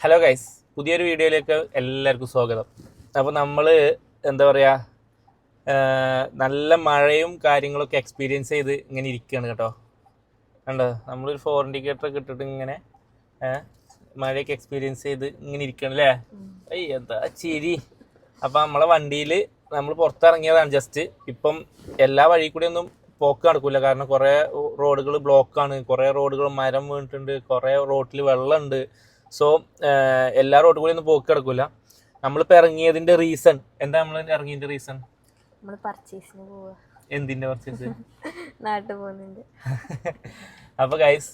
Hello guys, പുതിയൊരു വീഡിയോയിലേക്ക് എല്ലാവർക്കും സ്വാഗതം. അപ്പോൾ നമ്മൾ എന്താ പറയുക, നല്ല മഴയും കാര്യങ്ങളൊക്കെ എക്സ്പീരിയൻസ് ചെയ്ത് ഇങ്ങനെ ഇരിക്കുകയാണ് കേട്ടോ. കണ്ടോ, നമ്മളൊരു 4 ഇൻഡിക്കേറ്ററൊക്കെ ഇട്ടിട്ട് ഇങ്ങനെ മഴയൊക്കെ എക്സ്പീരിയൻസ് ചെയ്ത് ഇങ്ങനെ ഇരിക്കുകയാണ് അല്ലേ. എന്താ ചിരി. അപ്പം നമ്മളെ വണ്ടിയിൽ നമ്മൾ പുറത്തിറങ്ങിയതാണ് ജസ്റ്റ്. ഇപ്പം എല്ലാ വഴി കൂടി ഒന്നും പോക്ക് നടക്കില്ല, കാരണം കുറേ റോഡുകൾ ബ്ലോക്കാണ്, കുറേ റോഡുകൾ മരം വീണിട്ടുണ്ട്, കുറേ റോഡിൽ വെള്ളമുണ്ട്. സോ എല്ലാ റോഡ് കൂടി ഒന്നും പോക്ക് കിടക്കൂല. നമ്മളിപ്പോൾ ഇറങ്ങിയതിന്റെ റീസൺ എന്താ? നമ്മൾ ഇറങ്ങിയതിന്റെ റീസൺ പർച്ചേസിന് പോവാ. എന്തിന്റെ പർച്ചേസ്? നാട്ടിൽ പോകുന്നുണ്ട്. അപ്പൊ ഗൈസ്,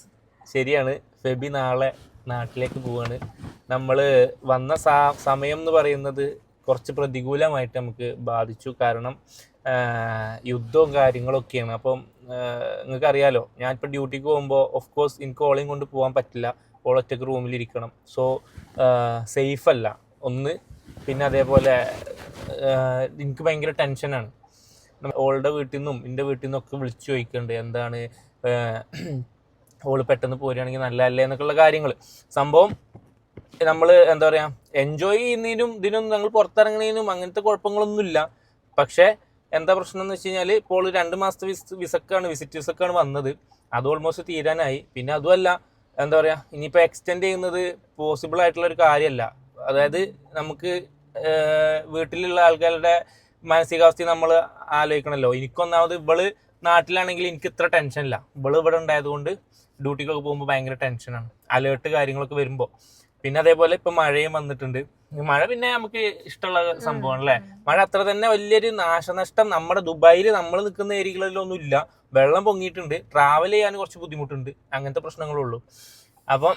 ശരിയാണ്, ഫെബി നാളെ നാട്ടിലേക്ക് പോവാണ്. നമ്മൾ വന്ന സമയം എന്ന് പറയുന്നത് കുറച്ച് പ്രതികൂലമായിട്ട് നമുക്ക് ബാധിച്ചു. കാരണം യുദ്ധവും കാര്യങ്ങളൊക്കെയാണ്. അപ്പം നിങ്ങൾക്കറിയാലോ, ഞാനിപ്പോൾ ഡ്യൂട്ടിക്ക് പോകുമ്പോൾ ഓഫ് കോഴ്സ് എനിക്ക് ഓളെയും കൊണ്ട് പോകാൻ പറ്റില്ല. ഒറ്റക്ക് റൂമിലിരിക്കണം. സോ സേഫ് അല്ല ഒന്ന്. പിന്നെ അതേപോലെ എനിക്ക് ഭയങ്കര ടെൻഷനാണ്. ഓളുടെ വീട്ടിൽ നിന്നും എൻ്റെ വീട്ടിൽ നിന്നും ഒക്കെ വിളിച്ചു ചോദിക്കുന്നുണ്ട്, എന്താണ് ഓള് പെട്ടെന്ന് പോരുകയാണെങ്കിൽ നല്ലതല്ലേ എന്നൊക്കെയുള്ള കാര്യങ്ങൾ. സംഭവം നമ്മൾ എന്താ പറയുക, എൻജോയ് ചെയ്യുന്നതിനും ഇതിനും ഞങ്ങൾ പുറത്തിറങ്ങുന്നതിനും അങ്ങനത്തെ കുഴപ്പങ്ങളൊന്നുമില്ല. പക്ഷേ എന്താ പ്രശ്നം എന്ന് വെച്ച് കഴിഞ്ഞാൽ, ഇപ്പോൾ 2 മാസത്തെ വിസിറ്റ് വിസക്കാണ് വന്നത്. അത് ഓൾമോസ്റ്റ് തീരാനായി. പിന്നെ അതുമല്ല, എന്താ പറയുക, ഇനിയിപ്പോൾ എക്സ്റ്റെൻഡ് ചെയ്യുന്നത് പോസിബിൾ ആയിട്ടുള്ള ഒരു കാര്യമല്ല. അതായത് നമുക്ക് വീട്ടിലുള്ള ആൾക്കാരുടെ മാനസികാവസ്ഥ നമ്മൾ ആലോചിക്കണമല്ലോ. എനിക്കൊന്നാമത് ഇവള് നാട്ടിലാണെങ്കിൽ എനിക്ക് ഇത്ര ടെൻഷനില്ല. ഇവള് ഇവിടെ ഉണ്ടായതുകൊണ്ട് ഡ്യൂട്ടിക്കൊക്കെ പോകുമ്പോൾ ഭയങ്കര ടെൻഷനാണ്, അലേർട്ട് കാര്യങ്ങളൊക്കെ വരുമ്പോൾ. പിന്നെ അതേപോലെ ഇപ്പം മഴയും വന്നിട്ടുണ്ട്. മഴ പിന്നെ നമുക്ക് ഇഷ്ടമുള്ള സംഭവമാണ് അല്ലേ. മഴ അത്ര തന്നെ വലിയൊരു നാശനഷ്ടം നമ്മുടെ ദുബായിൽ നമ്മൾ നിൽക്കുന്ന ഏരിയകളിലൊന്നും ഇല്ല. വെള്ളം പൊങ്ങിയിട്ടുണ്ട്, ട്രാവൽ ചെയ്യാൻ കുറച്ച് ബുദ്ധിമുട്ടുണ്ട്, അങ്ങനത്തെ പ്രശ്നങ്ങളുള്ളൂ. അപ്പം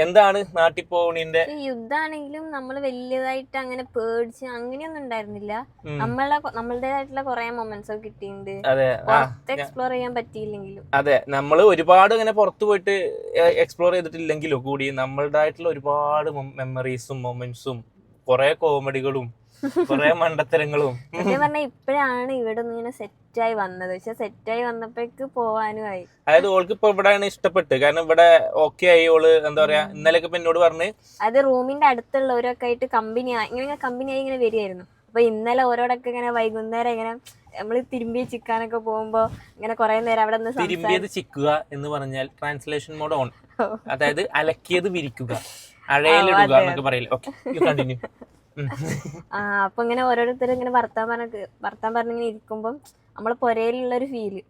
എന്താണ് നാട്ടിൽ പോകണിന്റെ? യുദ്ധാണെങ്കിലും നമ്മൾ വലിയതായിട്ട് അങ്ങനെ പേടിച്ച് അങ്ങനെയൊന്നും ഉണ്ടായിരുന്നില്ല. നമ്മളുടേതായിട്ടുള്ള കുറെ മൊമെന്റ്സ് ഒക്കെ കിട്ടിയിട്ടുണ്ട്. എക്സ്പ്ലോർ ചെയ്യാൻ പറ്റിയില്ലെങ്കിലും അതെ, നമ്മൾ ഒരുപാട് ഇങ്ങനെ പുറത്തു പോയിട്ട് എക്സ്പ്ലോർ ചെയ്തിട്ടില്ലെങ്കിലും കൂടി നമ്മളുടേതായിട്ടുള്ള ഒരുപാട് മെമ്മറീസും മൊമെന്റ്സും കുറെ കോമഡികളും കുറെ മണ്ടത്തരങ്ങളും. പറഞ്ഞാൽ ഇപ്പോഴാണ് ഇവിടെ നിന്ന് ഇങ്ങനെ സെറ്റായി വന്നത്. പക്ഷെ സെറ്റായി വന്നപ്പോഴേക്ക് പോവാനും ആയി. അതായത് ഓൾക്ക് ഇപ്പൊ ഇവിടെയാണ് ഇഷ്ടപ്പെട്ട്, കാരണം ഇവിടെ ഓക്കെ ആയി. ഓള് എന്താ പറയാ, ഇന്നലെയൊക്കെ ഇപ്പൊ എന്നോട് പറഞ്ഞ് അത് റൂമിന്റെ അടുത്തുള്ളവരൊക്കെ ആയിട്ട് കമ്പനിയായി ഇങ്ങനെ വരികയായിരുന്നു. അപ്പൊ ഇന്നലെ ഓരോടൊക്കെ ഇങ്ങനെ വൈകുന്നേരം ഇങ്ങനെ നമ്മള് തിരുമ്പി ചിക്കാനൊക്കെ പോകുമ്പോ ഇങ്ങനെ കുറെ നേരം അവിടെ നിന്ന് തിരുമ്പിയത് ചിക്കുക എന്ന് പറഞ്ഞാൽ ട്രാൻസ്ലേഷൻ മോഡ് ഓൺ. അതായത് അലക്കിയത് വിരിക്കുക, അഴയിലിടുക എന്നൊക്കെ പറയില്ല. Okay, you continue. അപ്പൊ ഇങ്ങനെ ഓരോരുത്തരും ഇങ്ങനെ വർത്താൻ പറഞ്ഞിങ്ങനെ ഇരിക്കുമ്പം നമ്മളെ പൊരയിലുള്ള ഒരു ഫീല്.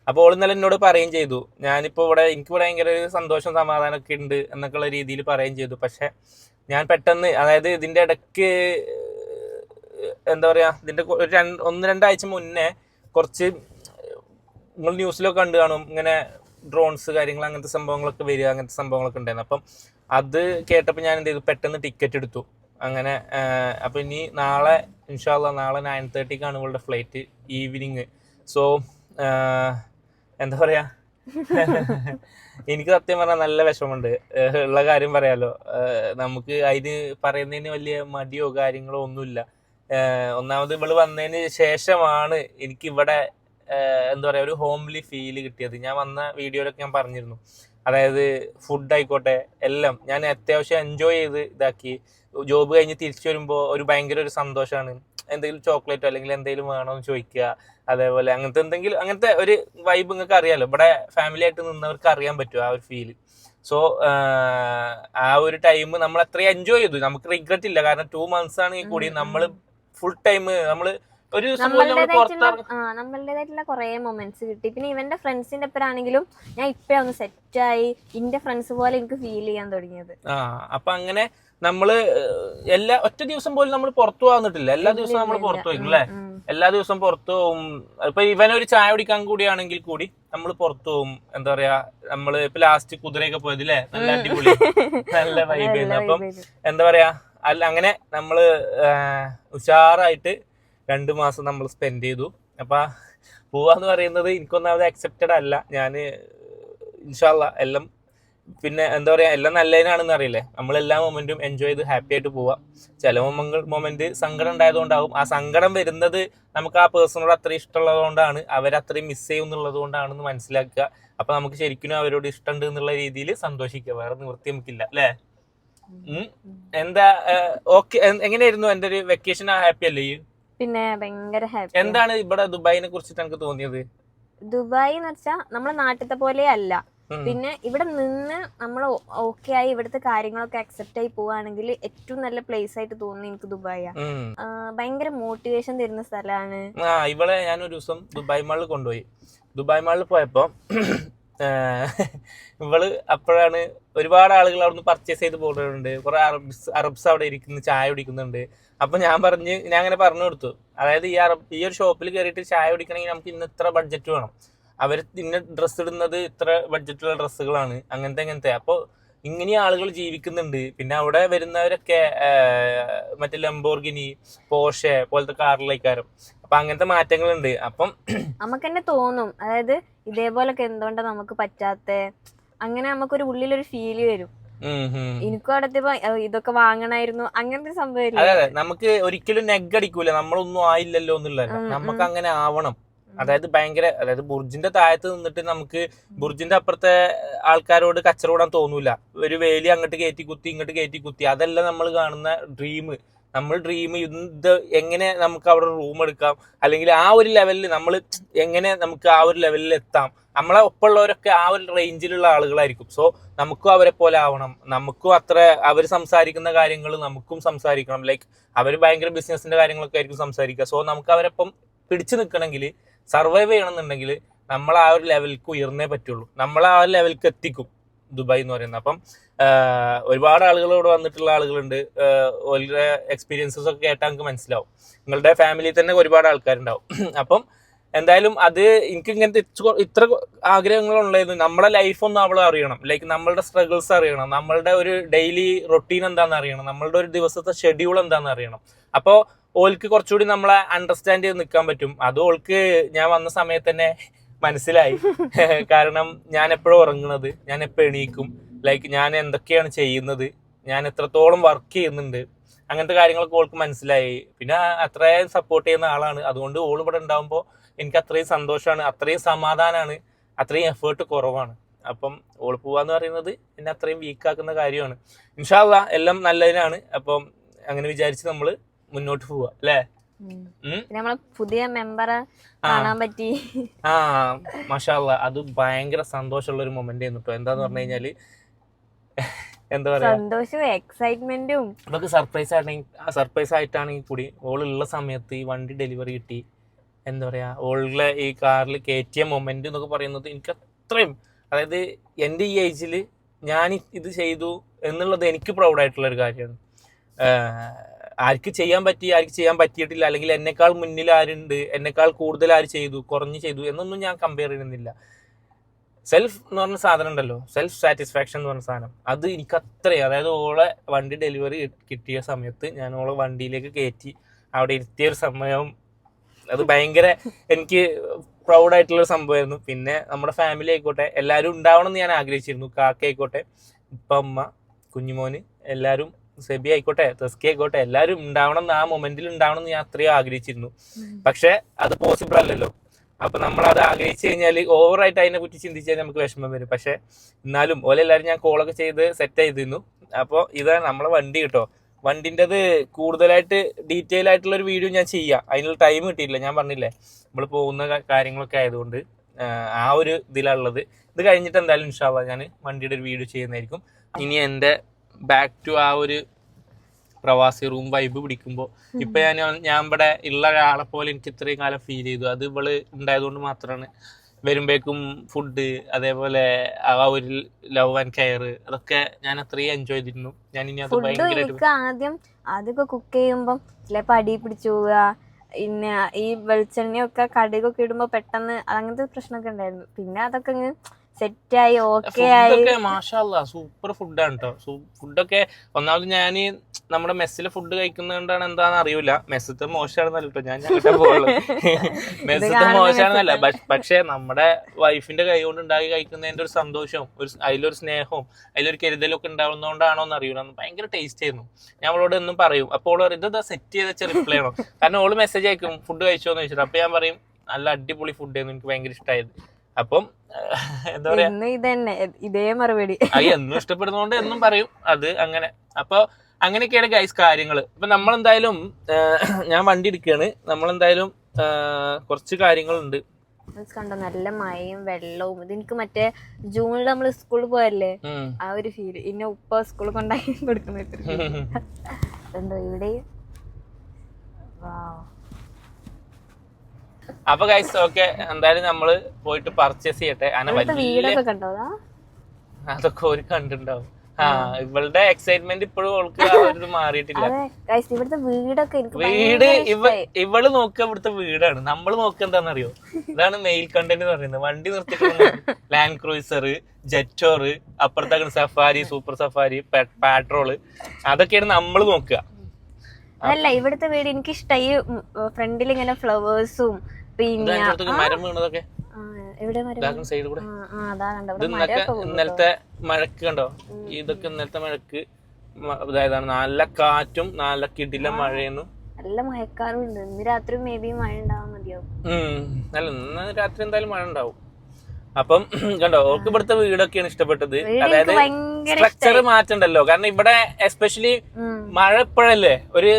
അപ്പോൾ ഓള് ഇന്നലെ എന്നോട് പറയുകയും ചെയ്തു, ഞാനിപ്പോ ഇവിടെ എനിക്കിവിടെ ഭയങ്കര ഒരു സന്തോഷം സമാധാനമൊക്കെ ഉണ്ട് എന്നൊക്കെയുള്ള രീതിയിൽ പറയുകയും ചെയ്തു. പക്ഷെ ഞാൻ പെട്ടെന്ന്, അതായത് ഇതിന്റെ ഇടയ്ക്ക് എന്താ പറയാ, ഇതിന്റെ 1-2 ആഴ്ച മുന്നേ കുറച്ച് നിങ്ങൾ ന്യൂസിലൊക്കെ കണ്ടു കാണും, ഇങ്ങനെ ഡ്രോൺസ് കാര്യങ്ങൾ അങ്ങനത്തെ സംഭവങ്ങളൊക്കെ വരിക, അങ്ങനത്തെ സംഭവങ്ങളൊക്കെ ഉണ്ടായിരുന്നു. അപ്പം അത് കേട്ടപ്പോൾ ഞാൻ എന്ത് ചെയ്തു, പെട്ടെന്ന് ടിക്കറ്റ് എടുത്തു. അങ്ങനെ അപ്പം ഇനി നാളെ ഇൻഷാല്ലാ നാളെ 9:30-ക്കാണ് ഇവളുടെ ഫ്ലൈറ്റ്, ഈവനിങ്. സോ എന്താ പറയാ, എനിക്ക് സത്യം പറഞ്ഞാൽ നല്ല വിഷമമുണ്ട്. ഉള്ള കാര്യം പറയാലോ, നമുക്ക് അതിന് പറയുന്നതിന് വലിയ മടിയോ കാര്യങ്ങളോ ഒന്നുമില്ല. ഒന്നാമത് ഇവള് വന്നതിന് ശേഷമാണ് എനിക്ക് ഇവിടെ എന്താ പറയാ ഒരു ഹോംലി ഫീല് കിട്ടിയത്. ഞാൻ വന്ന വീഡിയോയിലൊക്കെ ഞാൻ പറഞ്ഞിരുന്നു, അതായത് ഫുഡ് ആയിക്കോട്ടെ എല്ലാം ഞാൻ അത്യാവശ്യം എൻജോയ് ചെയ്ത് ഇതാക്കി. ജോബ് കഴിഞ്ഞ് തിരിച്ചു വരുമ്പോൾ ഒരു ഭയങ്കര ഒരു സന്തോഷമാണ്. എന്തെങ്കിലും ചോക്ലേറ്റോ അല്ലെങ്കിൽ എന്തെങ്കിലും വേണോന്ന് ചോദിക്കുക, അതേപോലെ അങ്ങനത്തെ എന്തെങ്കിലും, അങ്ങനത്തെ ഒരു വൈബ് നിങ്ങൾക്ക് അറിയാലോ. ഇവിടെ ഫാമിലി ആയിട്ട് നിന്നവർക്ക് അറിയാൻ പറ്റും ആ ഒരു ഫീല്. സോ ആ ഒരു ടൈം നമ്മൾ അത്രയും എൻജോയ് ചെയ്തു. നമുക്ക് റിഗ്രറ്റ് ഇല്ല, കാരണം 2 months ആണെങ്കിൽ കൂടി നമ്മൾ ഫുൾ ടൈം നമ്മൾ ഒരു നമ്മളുടേതായിട്ടുള്ള കുറെ മൊമെന്റ്സ് കിട്ടി. പിന്നെ ഇവന്റെ ഫ്രണ്ട്സിന്റെ ഒപ്പരാണെങ്കിലും ഞാൻ ഇപ്പഴാണ് സെറ്റായി, എന്റെ ഫ്രണ്ട്സ് പോലെ എനിക്ക് ഫീൽ ചെയ്യാൻ തുടങ്ങിയത്. അപ്പൊ അങ്ങനെ നമ്മള് ഒറ്റ ദിവസം പോലും നമ്മൾ പുറത്തു പോകാന്നിട്ടില്ല. എല്ലാ ദിവസവും നമ്മൾ പുറത്തു പോയിക്കും അല്ലെ. എല്ലാ ദിവസവും പുറത്തു പോകും. ഇപ്പൊ ഇവനൊരു ചായ കുടിക്കാൻ കൂടിയാണെങ്കിൽ കൂടി നമ്മൾ പുറത്തു പോകും. എന്താ പറയാ, നമ്മള് ഇപ്പൊ ലാസ്റ്റ് കുതിരയൊക്കെ പോയത് അല്ലേ, നല്ല അടിപൊളി നല്ല വൈബായിരുന്നു. അപ്പം എന്താ പറയാ, അങ്ങനെ നമ്മള് ഉഷാറായിട്ട് 2 മാസം നമ്മൾ സ്പെൻഡ് ചെയ്തു. അപ്പൊ പോവാന്ന് പറയുന്നത് എനിക്കൊന്നാമത് അക്സെപ്റ്റഡ് അല്ല. ഞാൻ ഇൻഷാല്ലാ എല്ലാം പിന്നെ എന്താ പറയാ എല്ലാം നല്ലതിനാണെന്ന് അറിയില്ലേ, നമ്മൾ എല്ലാ മൊമെന്റും എൻജോയ് ചെയ്ത് ഹാപ്പി ആയിട്ട് പോവാം. ചില മൊമെന്റ് സങ്കടം ഉണ്ടായതുകൊണ്ടാവും. ആ സങ്കടം വരുന്നത് നമുക്ക് ആ പേഴ്സണോട് അത്രയും ഇഷ്ടമുള്ളത് കൊണ്ടാണ്, അവരത്രയും മിസ് ചെയ്യും എന്നുള്ളത് കൊണ്ടാണെന്ന് മനസ്സിലാക്കുക. അപ്പൊ നമുക്ക് ശരിക്കും അവരോട് ഇഷ്ടമുണ്ട് എന്നുള്ള രീതിയിൽ സന്തോഷിക്കുക. വേറെ നിവൃത്തി നമുക്കില്ല അല്ലേ? എന്താ ഓക്കെ, എങ്ങനെയായിരുന്നു എന്റെ ഒരു വെക്കേഷൻ? ഹാപ്പി അല്ലേ? പിന്നെ ഭയങ്കര ഹാപ്പി. എന്താണ് ഇവിടെ ദുബായിനെ കുറിച്ചിട്ട് എനിക്ക് തോന്നിയത്? ദുബായ് എന്ന് വെച്ചാൽ നമ്മളെ നാട്ടിലത്തെ പോലെ അല്ല. പിന്നെ ഇവിടെ നിന്ന് നമ്മൾ ഓക്കെ ആയി ഇവിടുത്തെ കാര്യങ്ങളൊക്കെ അക്സെപ്റ്റ് ആയി പോവാണെങ്കിൽ ഏറ്റവും നല്ല പ്ലേസ് ആയിട്ട് തോന്നുന്നു എനിക്ക് ദുബായ്. ഭയങ്കര മോട്ടിവേഷൻ തരുന്ന സ്ഥലമാണ്. ഇവിടെ ഞാനൊരു ദിവസം ദുബായ് മാളിൽ കൊണ്ടുപോയി. ദുബായ് മാളിൽ പോയപ്പോ ഇവള് അപ്പോഴാണ് ഒരുപാട് ആളുകൾ അവിടുന്ന് പർച്ചേസ് ചെയ്ത് പോകുന്നുണ്ട്. കുറെ അറബ്സ് അവിടെ ഇരിക്കുന്നു, ചായ കുടിക്കുന്നുണ്ട്. അപ്പൊ ഞാൻ അങ്ങനെ പറഞ്ഞു കൊടുത്തു, അതായത് ഈ ഒരു ഷോപ്പിൽ കയറിയിട്ട് ചായ കുടിക്കണമെങ്കിൽ നമുക്ക് ഇന്ന് ഇത്ര ബഡ്ജറ്റ് വേണം, അവർ ഇന്ന ഡ്രസ്സ് ഇടുന്നത് ഇത്ര ബഡ്ജറ്റുള്ള ഡ്രസ്സുകളാണ്, അങ്ങനത്തെ. അപ്പോൾ ഇങ്ങനെ ആളുകൾ ജീവിക്കുന്നുണ്ട്. പിന്നെ അവിടെ വരുന്നവരൊക്കെ മറ്റേ ലംബോർഗിനി, പോർഷെ പോലത്തെ കാറിലേക്കാരും. അപ്പൊ അങ്ങനത്തെ മാറ്റങ്ങളുണ്ട്. അപ്പം നമുക്ക് തന്നെ തോന്നും, അതായത് ഇതേപോലൊക്കെ എന്തുകൊണ്ടാ നമുക്ക് പറ്റാത്ത, അങ്ങനെ നമുക്കൊരു ഉള്ളിലൊരു ഫീല് വരും. എനിക്കും അവിടത്തെ ഇതൊക്കെ വാങ്ങണായിരുന്നു, അങ്ങനത്തെ സംഭവം. അതെ, നമുക്ക് ഒരിക്കലും നെഗടിക്കൂല, നമ്മളൊന്നും ആയില്ലല്ലോ എന്നുള്ളതല്ല, നമുക്ക് അങ്ങനെ ആവണം. അതായത് ബുർജിന്റെ താഴത്ത് നിന്നിട്ട് നമുക്ക് ബുർജിന്റെ അപ്പുറത്തെ ആൾക്കാരോട് കച്ചറോടാൻ തോന്നൂല. ഒരു വേലി അങ്ങോട്ട് കയറ്റി കുത്തി ഇങ്ങോട്ട് കയറ്റി കുത്തി, അതല്ല നമ്മൾ കാണുന്ന ഡ്രീം. നമ്മൾ ഡ്രീം ഇത് എങ്ങനെ നമുക്ക് അവിടെ റൂം എടുക്കാം, അല്ലെങ്കിൽ ആ ഒരു ലെവലിൽ നമ്മൾ എങ്ങനെ നമുക്ക് ആ ഒരു ലെവലിൽ എത്താം. നമ്മളെ ഒപ്പമുള്ളവരൊക്കെ ആ ഒരു റേഞ്ചിലുള്ള ആളുകളായിരിക്കും. സോ നമുക്കും അവരെ പോലെ ആവണം. നമുക്കും അത്ര അവർ സംസാരിക്കുന്ന കാര്യങ്ങൾ നമുക്കും സംസാരിക്കണം. ലൈക്ക് അവർ ഭയങ്കര ബിസിനസിന്റെ കാര്യങ്ങളൊക്കെ ആയിരിക്കും സംസാരിക്കുക. സോ നമുക്ക് അവരെപ്പം പിടിച്ചു നിൽക്കണമെങ്കിൽ, സർവൈവ് ചെയ്യണമെന്നുണ്ടെങ്കിൽ നമ്മൾ ആ ഒരു ലെവലിലേക്ക് ഉയർന്നേ പറ്റുള്ളൂ. നമ്മൾ ആ ഒരു ലെവലിലേക്ക് എത്തിക്കും ദുബായ് എന്ന് പറയുന്നത്. അപ്പം ഒരുപാട് ആളുകൾ ഇവിടെ വന്നിട്ടുള്ള ആളുകളുണ്ട്. അവരുടെ എക്സ്പീരിയൻസസ് ഒക്കെ കേട്ടാൽ നമുക്ക് മനസ്സിലാവും. നിങ്ങളുടെ ഫാമിലിയിൽ തന്നെ ഒരുപാട് ആൾക്കാരുണ്ടാവും. അപ്പം എന്തായാലും അത് എനിക്ക് ഇങ്ങനത്തെ ഇത്ര ആഗ്രഹങ്ങളുണ്ടായിരുന്നു. നമ്മളെ ലൈഫൊന്നും അവൾ അറിയണം, ലൈക്ക് നമ്മളുടെ സ്ട്രഗിൾസ് അറിയണം, നമ്മളുടെ ഒരു ഡെയിലി റൊട്ടീൻ എന്താണെന്ന് അറിയണം, നമ്മളുടെ ഒരു ദിവസത്തെ ഷെഡ്യൂൾ എന്താണെന്ന് അറിയണം. അപ്പോൾ ഓൾക്ക് കുറച്ചുകൂടി നമ്മളെ അണ്ടർസ്റ്റാൻഡ് ചെയ്ത് നിൽക്കാൻ പറ്റും. അത് ഓൾക്ക് ഞാൻ വന്ന സമയത്ത് തന്നെ മനസ്സിലായി. കാരണം ഞാൻ എപ്പോഴും ഉറങ്ങുന്നത്, ഞാൻ എപ്പോഴും എണീക്കും, ലൈക്ക് ഞാൻ എന്തൊക്കെയാണ് ചെയ്യുന്നത്, ഞാൻ എത്രത്തോളം വർക്ക് ചെയ്യുന്നുണ്ട്, അങ്ങനത്തെ കാര്യങ്ങളൊക്കെ ഓൾക്ക് മനസ്സിലായി. പിന്നെ അത്രയും സപ്പോർട്ട് ചെയ്യുന്ന ആളാണ്. അതുകൊണ്ട് ഓൾ ഇവിടെ ഉണ്ടാകുമ്പോൾ എനിക്ക് അത്രയും സന്തോഷമാണ്, അത്രയും സമാധാനമാണ്, അത്രയും എഫേർട്ട് കുറവാണ്. അപ്പം ഓൾ പോവാന്ന് പറയുന്നത് എന്നെ അത്രയും വീക്കാക്കുന്ന കാര്യമാണ്. ഇൻഷാ അല്ലാ എല്ലാം നല്ലതിനാണ്. അപ്പം അങ്ങനെ വിചാരിച്ച് നമ്മള് മുന്നോട്ട് പോവാ അല്ലേ? നമ്മളെ പുതിയ മെമ്പറെ കാണാൻ പറ്റി. മാഷാ അല്ലാ, അത് ഭയങ്കര സന്തോഷമുള്ള ഒരു മൊമെന്റ് ആയിരുന്നു കേട്ടോ. എന്താന്ന് പറഞ്ഞു കഴിഞ്ഞാല് എന്താ പറയാ, സന്തോഷവും എക്സൈറ്റ്മെന്റും. അതൊക്കെ സർപ്രൈസ് ആയിട്ടാണെങ്കിൽ കൂടി ഓളുള്ള സമയത്ത് ഈ വണ്ടി ഡെലിവറി കിട്ടി. എന്താ പറയാ, ഓളുടെ ഈ കാറിൽ കയറ്റിയ മൊമെന്റ് എന്നൊക്കെ പറയുന്നത് എനിക്ക് അത്രയും, അതായത് എൻ്റെ ഈ ഏജിൽ ഞാൻ ഇത് ചെയ്തു എന്നുള്ളത് എനിക്ക് പ്രൗഡായിട്ടുള്ള ഒരു കാര്യമാണ്. ആർക്ക് ചെയ്യാൻ പറ്റി, ആർക്ക് ചെയ്യാൻ പറ്റിയിട്ടില്ല, അല്ലെങ്കിൽ എന്നെക്കാൾ മുന്നിൽ ആരുണ്ട്, എന്നെക്കാൾ കൂടുതൽ ആര് ചെയ്തു, കുറഞ്ഞു ചെയ്തു എന്നൊന്നും ഞാൻ കമ്പയർ ചെയ്യുന്നില്ല. സെൽഫ് എന്ന് പറഞ്ഞ സാധനം ഉണ്ടല്ലോ, സെൽഫ് സാറ്റിസ്ഫാക്ഷൻ എന്ന് പറഞ്ഞ സാധനം, അത് എനിക്ക് അത്രയും, അതായത് ഓളെ വണ്ടി ഡെലിവറി കിട്ടിയ സമയത്ത് ഞാൻ ഓളെ വണ്ടിയിലേക്ക് കയറ്റി അവിടെ ഇരുത്തിയ ഒരു സമയം, അത് ഭയങ്കര എനിക്ക് പ്രൗഡായിട്ടുള്ളൊരു സംഭവമായിരുന്നു. പിന്നെ നമ്മുടെ ഫാമിലി ആയിക്കോട്ടെ എല്ലാവരും ഉണ്ടാവണം എന്ന് ഞാൻ ആഗ്രഹിച്ചിരുന്നു. കാക്ക ആയിക്കോട്ടെ, ഉപ്പ, അമ്മ, കുഞ്ഞുമോന്, എല്ലാവരും, സെബി ആയിക്കോട്ടെ, തെസ്കി ആയിക്കോട്ടെ, എല്ലാവരും ഉണ്ടാവണം എന്ന്, ആ മൊമെന്റിൽ ഉണ്ടാവണം എന്ന് ഞാൻ അത്രയും ആഗ്രഹിച്ചിരുന്നു. പക്ഷെ അത് പോസിബിൾ അല്ലല്ലോ. അപ്പൊ നമ്മളത് ആഗ്രഹിച്ചു കഴിഞ്ഞാൽ ഓവറായിട്ട് അതിനെ കുറിച്ച് ചിന്തിച്ചാൽ നമുക്ക് വിഷമം വരും. പക്ഷെ എന്നാലും ഓലെല്ലാവരും ഞാൻ കോളൊക്കെ ചെയ്ത് സെറ്റ് ചെയ്തിരുന്നു. അപ്പോൾ ഇതാണ് നമ്മളെ വണ്ടി കേട്ടോ. വണ്ടിൻ്റെത് കൂടുതലായിട്ട് ഡീറ്റെയിൽ ആയിട്ടുള്ള ഒരു വീഡിയോ ഞാൻ ചെയ്യാം, അതിനുള്ള ടൈം കിട്ടിയില്ല. ഞാൻ പറഞ്ഞില്ലേ നമ്മൾ പോകുന്ന കാര്യങ്ങളൊക്കെ ആയതുകൊണ്ട് ആ ഒരു ഇതിലുള്ളത്. ഇത് കഴിഞ്ഞിട്ട് എന്തായാലും ഇൻഷാ അല്ലാഹ് ഞാൻ വണ്ടിയുടെ ഒരു വീഡിയോ ചെയ്യുന്നതായിരിക്കും. ഇനി എൻ്റെ ബാക്ക് ടു ആ ഒരു പ്രവാസി റൂം വൈബ് പിടിക്കുമ്പോൾ ഇപ്പൊ ഞാൻ ഇവിടെ ഉള്ള ഒരാളെ പോലെ എനിക്ക് ഇത്രയും കാലം ഫീൽ ചെയ്തു. അത് ഇവള് ഉണ്ടായതുകൊണ്ട് മാത്രമാണ്. വരുമ്പോഴേക്കും ഫുഡ്, അതേപോലെ ആ ഒരു ലവ് ആൻഡ് കെയർ, അതൊക്കെ ഞാൻ അത്രയും എൻജോയ് ചെയ്തിരുന്നു. ഞാൻ ഇനി അത് ഭയങ്കരമായിട്ട് ആദ്യമൊക്കെ കുക്ക് ചെയ്യുമ്പം ചിലപ്പോൾ അടി പിടിച്ചു പോവുക, പിന്നെ ഈ വെളിച്ചെണ്ണയൊക്കെ കടുകൊക്കെ ഇടുമ്പോൾ പെട്ടെന്ന് അങ്ങനത്തെ പ്രശ്നമൊക്കെ ഉണ്ടായിരുന്നു. പിന്നെ അതൊക്കെ അങ്ങ് സെറ്റായി ഓക്കെ ആയി. ഫുഡൊക്കെ മാഷാല്ലാ സൂപ്പർ ഫുഡാണ് കേട്ടോ. ഫുഡൊക്കെ ഒന്നാമത് ഞാൻ നമ്മുടെ മെസ്സിലെ ഫുഡ് കഴിക്കുന്നതുകൊണ്ടാണ് എന്താണെന്ന് അറിയില്ല. മെസ്സിത്തെ മോശമാണെന്നല്ല കേട്ടോ, ഞാൻ ഞങ്ങളുടെ പോകുള്ളൂ. മെസ്സിത്തെ മോശമാണെന്നല്ല, പക്ഷെ നമ്മുടെ വൈഫിന്റെ കൈ കൊണ്ട് ഉണ്ടാക്കി കഴിക്കുന്നതിന്റെ ഒരു സന്തോഷവും അതിലൊരു സ്നേഹവും അതിലൊരു കരുതലും ഒക്കെ ഉണ്ടാവുന്നതുകൊണ്ടാണോ എന്ന് അറിയില്ല. ഭയങ്കര ടേസ്റ്റ് ആയിരുന്നു. ഞാൻ അവളോട് എന്നും പറയും. അപ്പോൾ ഓള് പറയും ഇതാ സെറ്റ് ചെയ്ത റിപ്ലൈ ആണോ, കാരണം ഓള് മെസ്സേജ് അയക്കും ഫുഡ് കഴിച്ചോന്ന് ചോദിച്ചിട്ട്. അപ്പൊ ഞാൻ പറയും നല്ല അടിപൊളി ഫുഡ് ആയിരുന്നു, എനിക്ക് ഭയങ്കര ഇഷ്ടമായത്. അപ്പം എന്താ പറയാ, ഇതേ മറുപടി എന്നും ഇഷ്ടപ്പെടുന്നതുകൊണ്ട് എന്നും പറയും അത് അങ്ങനെ. അപ്പൊ അങ്ങനെയൊക്കെയാണ് ഗൈസ് കാര്യങ്ങള്. അപ്പൊ നമ്മളെന്തായാലും ഞാൻ വണ്ടി എടുക്കുകയാണ്. നമ്മളെന്തായാലും കുറച്ച് കാര്യങ്ങളുണ്ട്. കണ്ടോ നല്ല മഴയും വെള്ളവും. ഇത് എനിക്ക് മറ്റേ ജൂണിൽ നമ്മള് സ്കൂളിൽ പോയല്ലേ ആ ഒരു ഫീല്. ഇന്നെ ഉപ്പ സ്കൂളിൽ കൊണ്ടാക്കി കൊടുക്കുന്ന എന്തോ ഇവിടെ. അപ്പൊ ഗൈസ് ഓക്കെ, എന്തായാലും നമ്മള് പോയിട്ട് പർച്ചേസ് ചെയ്യട്ടെ. വീടൊക്കെ കണ്ടോ? അതൊക്കെ ഒരു കണ്ടിട്ടുണ്ടാവും. ഇവളുടെ എക്സൈറ്റ്മെന്റ് ഇപ്പോഴും അവൾക്ക് മാറിയിട്ടില്ല. ഇവിടുത്തെ വീടൊക്കെ വീട് ഇവള് നോക്കുക ഇവിടുത്തെ വീടാണ്. നമ്മള് നോക്കുക എന്താണെന്നറിയോ, ഇതാണ് മെയിൽ കണ്ടന്റ് എന്ന് പറയുന്നത്. വണ്ടി നിർത്തിയിട്ട് ലാൻഡ് ക്രൂയിസർ, ജെറ്റോറ്, അപ്പുറത്തേക്ക് സഫാരി, സൂപ്പർ സഫാരി, പാട്രോള്, അതൊക്കെയാണ് നമ്മള് നോക്കുക. അതല്ല ഇവിടുത്തെ വീട് എനിക്ക് ഇഷ്ടമായി. ഫ്രണ്ടിൽ ഇങ്ങനെ ഫ്ലവേഴ്സും പിന്നെ മരം വീണതൊക്കെ ഇന്നലത്തെ മഴക്ക് കണ്ടോ, ഇതൊക്കെ ഇന്നലത്തെ മഴക്ക് ഇതായതാണ്. നല്ല കാറ്റും നല്ല കിടിലം മഴയെന്നു. നല്ല മഴക്കാറും ഉണ്ട്. ഇന്ന് രാത്രി മേ ബി മഴ ഉണ്ടാവാൻ മതിയാവും. അല്ല ഇന്ന് രാത്രി എന്തായാലും മഴ ഉണ്ടാവും. അപ്പം കണ്ടോ ഓർക്ക് ഇവിടുത്തെ വീടൊക്കെയാണ് ഇഷ്ടപ്പെട്ടത്. അതായത് സ്ട്രക്ചർ മാറ്റണ്ടല്ലോ, കാരണം ഇവിടെ എസ്പെഷ്യലി മഴ ഇപ്പോഴല്ലേ, ഒരു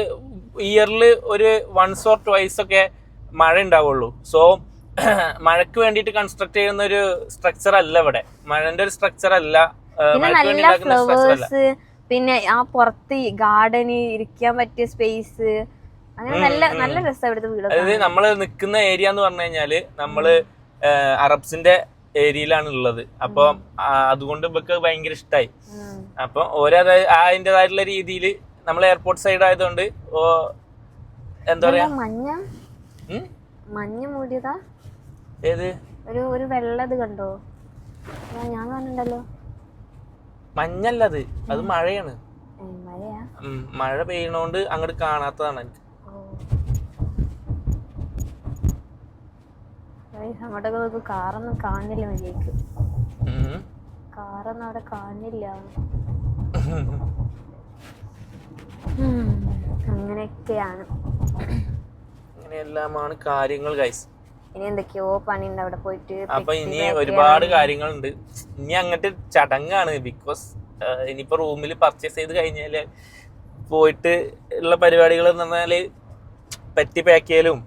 ഇയറില് ഒരു വൺസ് ഓർ ട്വൈസ് ഒക്കെ മഴ ഉണ്ടാവുള്ളൂ. സോ മഴക്ക് വേണ്ടിയിട്ട് കൺസ്ട്രക്ട് ചെയ്യുന്ന ഒരു സ്ട്രക്ചർ അല്ല ഇവിടെ, മഴന്റെ ഒരു സ്ട്രക്ചർ അല്ല. പിന്നെ ആ പുറത്ത് ഗാർഡന് ഇരിക്കാൻ പറ്റിയ സ്പേസ്, അങ്ങനെ നല്ല രസം ഇവിടുത്തെ വീട്. അതായത് നമ്മള് നിക്കുന്ന ഏരിയ എന്ന് പറഞ്ഞു കഴിഞ്ഞാല് നമ്മള് അറബ്സിന്റെ ഏരിയയിലാണ് ഉള്ളത്. അപ്പൊ അതുകൊണ്ട് ഇവർക്ക് ഭയങ്കര ഇഷ്ടമായി. അപ്പൊ ഓരോ അതിൻ്റെതായിട്ടുള്ള രീതിയിൽ നമ്മൾ എയർപോർട്ട് സൈഡ് ആയതുകൊണ്ട് എന്താ പറയാ, മഞ്ഞ് മൂടിയതാ. ഏത് ഒരു വെള്ളത് കണ്ടോ? ഞാൻ കാണുന്നുണ്ടല്ലോ. മഞ്ഞല്ലത്, അത് മഴയാണ്. മഴ പെയ്യണോണ്ട് അങ്ങോട്ട് കാണാത്തതാണ് എനിക്ക്. അങ്ങോട്ടൊക്കെ നോക്കും, കാറൊന്നും കാണില്ല. മര്യാദക്ക് കാറൊന്നും അവിടെ കാണില്ല. അങ്ങനെയൊക്കെയാണ്, അങ്ങനെയെല്ലാമാണ് കാര്യങ്ങൾ ഗൈസ്. ഇനി എന്തൊക്കെയോ പണിയുണ്ട് അവിടെ പോയിട്ട്. അപ്പൊ ഇനി ഒരുപാട് കാര്യങ്ങളുണ്ട്. ഇനി അങ്ങോട്ട് ചടങ്ങാണ്. ബിക്കോസ് ഇനിയിപ്പോ റൂമിൽ പർച്ചേസ് ചെയ്ത് കഴിഞ്ഞാല് പോയിട്ട് ഉള്ള പരിപാടികൾ എന്ന് പറഞ്ഞാല് പെറ്റി പാക്ക് ചെയ്യലും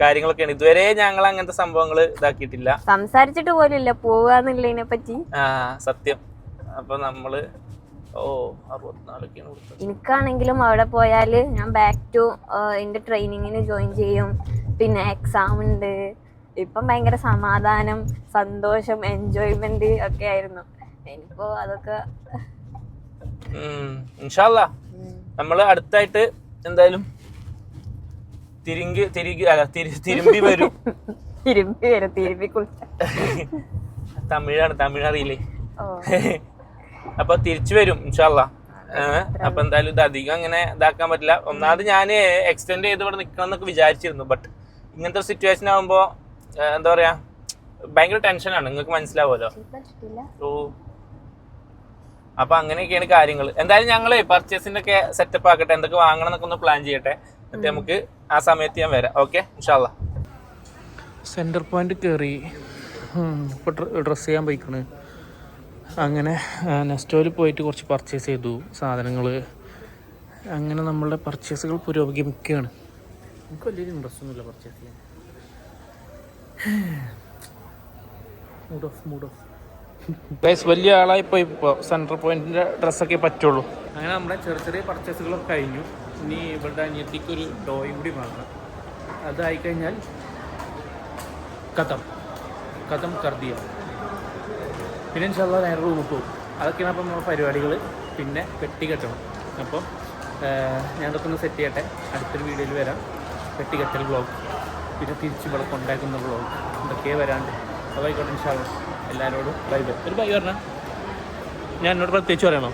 കാര്യങ്ങളൊക്കെയാണ്. ഇതുവരെ ഞങ്ങൾ അങ്ങനത്തെ സംഭവങ്ങൾ ഇതാക്കിയിട്ടില്ല, സംസാരിച്ചിട്ട് പോലില്ല പോവാന്നുള്ളതിനെ പറ്റി. സത്യം. അപ്പൊ നമ്മള് 64 കൊടുത്തത്. എനിക്കാണെങ്കിലും അവിടെ പോയാല് ഞാൻ ബാക്ക് ടു എന്റെ ട്രെയിനിങ്ങിന് ജോയിൻ ചെയ്യും. പിന്നെ എക്സാം ഉണ്ട്. ഇപ്പം ഭയങ്കര സമാധാനം, സന്തോഷം, എൻജോയ്മെന്റ് ഒക്കെ ആയിരുന്നു. ഇനിയിപ്പോ അതൊക്കെ ഇൻഷാ അല്ലാ നമ്മള് അടുത്തായിട്ട് എന്തായാലും തിരുമ്പി വരും. തമിഴാണ്, തമിഴ് അറിയില്ലേ? അപ്പൊ തിരിച്ചു വരും ഇൻഷാ അല്ലാ. അപ്പൊ എന്തായാലും ഇത് അധികം അങ്ങനെ ഇതാക്കാൻ പറ്റില്ല. ഒന്നാമത് ഞാൻ എക്സ്റ്റെൻഡ് ചെയ്ത് ഇവിടെ നിക്കണം എന്നൊക്കെ വിചാരിച്ചിരുന്നു. ബട്ട് ഇങ്ങനത്തെ സിറ്റുവേഷൻ ആകുമ്പോ എന്താ പറയാ, ഭയങ്കര ടെൻഷനാണ്, നിങ്ങൾക്ക് മനസ്സിലാവുമല്ലോ. അപ്പൊ അങ്ങനെയൊക്കെയാണ് കാര്യങ്ങൾ. എന്തായാലും ഞങ്ങള് പർച്ചേസിന്റെ ഒക്കെ സെറ്റപ്പ് ആക്കട്ടെ, എന്തൊക്കെ വാങ്ങണം എന്നൊക്കെ ഒന്ന് പ്ലാൻ ചെയ്യട്ടെ. എന്നിട്ട് നമുക്ക് ആ സമയത്ത് ഞാൻ വരാം. ഓക്കെ ഇൻഷാ അല്ലാ. സെന്റർ പോയിന്റ് കയറി ഇപ്പൊ ഡ്രസ് ചെയ്യാൻ പോയിക്കണ്. അങ്ങനെ നെസ്റ്റോയിൽ പോയിട്ട് കുറച്ച് പർച്ചേസ് ചെയ്തു സാധനങ്ങൾ. അങ്ങനെ നമ്മളുടെ പർച്ചേസുകൾ പുരോഗമിക്കുകയാണ്. എനിക്ക് വലിയൊരു ഇൻട്രസ്റ്റ് ഒന്നുമില്ല പർച്ചേസ് ചെയ്യാൻ. Mood off guys. വലിയ ആളായിപ്പോൾ ഇപ്പോൾ സെൻട്രൽ പോയിന്റിൻ്റെ ഡ്രസ്സൊക്കെ പറ്റുള്ളൂ. അങ്ങനെ നമ്മുടെ ചെറിയ ചെറിയ പർച്ചേസുകളൊക്കെ കഴിഞ്ഞു. ഇനി ഇവളുടെ അനിയത്തിക്ക് ഒരു ടോയും കൂടി വാങ്ങണം. അതായിക്കഴിഞ്ഞാൽ കഥം കർദിയ. പിന്നെ ഇൻഷാ അല്ലാ നേരെ റൂമിൽ പോകും. അതൊക്കെയാണ് അപ്പം നമ്മുടെ പരിപാടികൾ. പിന്നെ പെട്ടി കെട്ടണം. അപ്പം ഞാനതൊക്കെ ഒന്ന് സെറ്റ് ചെയ്യട്ടെ. അടുത്തൊരു വീഡിയോയിൽ വരാം. പെട്ടി കെട്ടൽ വ്ളോഗ്, പിന്നെ തിരിച്ച് ഇവിടെ കൊണ്ടാക്കുന്ന വ്ളോഗ്, ഇതൊക്കെ വരാണ്ട്. അപ്പോൾ ആയിക്കോട്ടെ ഇൻഷാ അല്ലാ. എല്ലാവരോടും ബൈ ബൈ. ഒരു ബൈ പറഞ്ഞാൽ ഞാൻ എന്നോട് പ്രത്യേകിച്ച് പറയണോ?